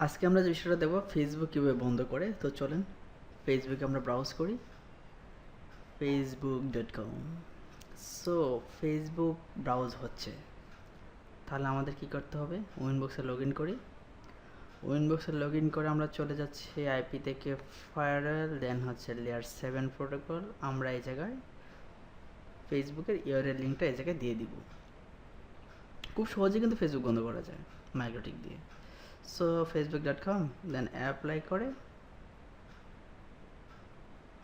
আজকে আমরা যে বিষয়টা দেখব ফেসবুক কীভাবে বন্ধ করে। তো চলেন ফেসবুকে আমরা ব্রাউজ করি facebook.com। সো ফেসবুক ব্রাউজ হচ্ছে, তাহলে আমাদের কি করতে হবে? উইনবক্সে লগ ইন করি। উইনবক্সে লগ ইন করে আমরা চলে যাচ্ছি আইপি থেকে ফায়ারওয়েল, দেন হচ্ছে লেয়ার 7 প্রোটোকল। আমরা এই জায়গায় ফেসবুকের ইউআরএল লিঙ্কটা এই জায়গায় দিয়ে দিব। খুব সহজে কিন্তু ফেসবুক বন্ধ করা যায় মাইক্রোটিক দিয়ে। সো facebook.com, দেন অ্যাপ্লাই করে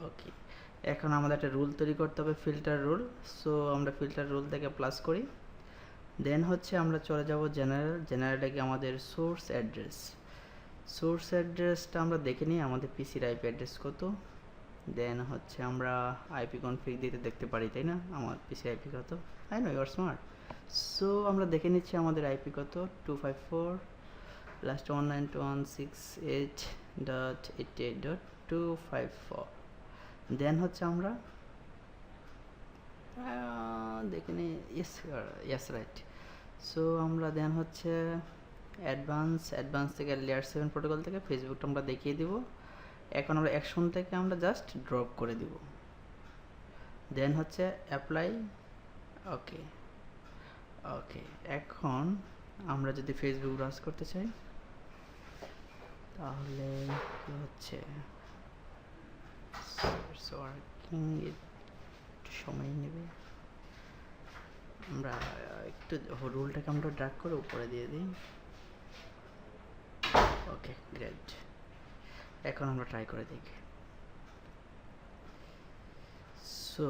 ওকে। এখন আমাদের একটা রুল তৈরি করতে হবে, ফিল্টার রুল। সো আমরা ফিল্টার রুল থেকে প্লাস করি, দেন হচ্ছে আমরা চলে যাব জেনারেলে গিয়ে আমাদের সোর্স অ্যাড্রেসটা আমরা দেখে নিই আমাদের পিসির আইপি অ্যাড্রেস কত। দেন হচ্ছে আমরা আইপি কনফিগ দিতে দেখতে পারি, তাই না? আমার পিসি আইপি কত, I know you are smart. So আমরা দেখে নিচ্ছি আমাদের আইপি কত, 254 লাস্ট 192.168.88.254। দেন হচ্ছে আমরা দেখে নিই, ইয়েস রাইট। সো আমরা দেন হচ্ছে অ্যাডভান্স থেকে লেয়ার 7 প্রোটোকল থেকে ফেসবুকটা আমরা দেখিয়ে দিব। এখন আমরা অ্যাকশন থেকে আমরা জাস্ট ড্রপ করে দিব, দেন হচ্ছে অ্যাপ্লাই ওকে। এখন আমরা যদি ফেসবুক ব্রাউজ করতে চাই তাহলে কি হচ্ছে, ওয়ার্কিং একটু সময় নেবে। আমরা একটু রুলটাকে আমরা ড্র্যাগ করে উপরে দিয়ে দিই। Okay great. এখন আমরা ট্রাই করে দেখি। সো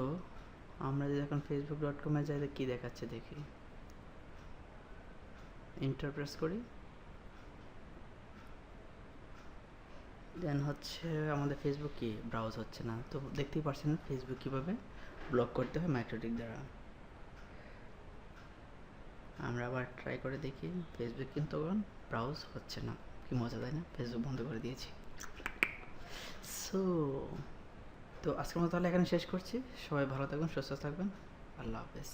আমরা যদি এখন facebook.com-এ যাই, কী দেখাচ্ছে দেখি। এন্টার প্রেস করি, দেন হচ্ছে আমাদের ফেসবুক কি ব্রাউজ হচ্ছে না। তো দেখতেই পারছেন ফেসবুক কীভাবে ব্লক করতে হয় মাইক্রোটিক দ্বারা। আমরা আবার ট্রাই করে দেখি, ফেসবুক কিন্তু ব্রাউজ হচ্ছে না। কি মজা, তাই না? ফেসবুক বন্ধ করে দিয়েছি। সো তো আজকের মতো তাহলে এখানে শেষ করছি। সবাই ভালো থাকবেন, সুস্থ থাকবেন। আল্লাহ হাফেজ।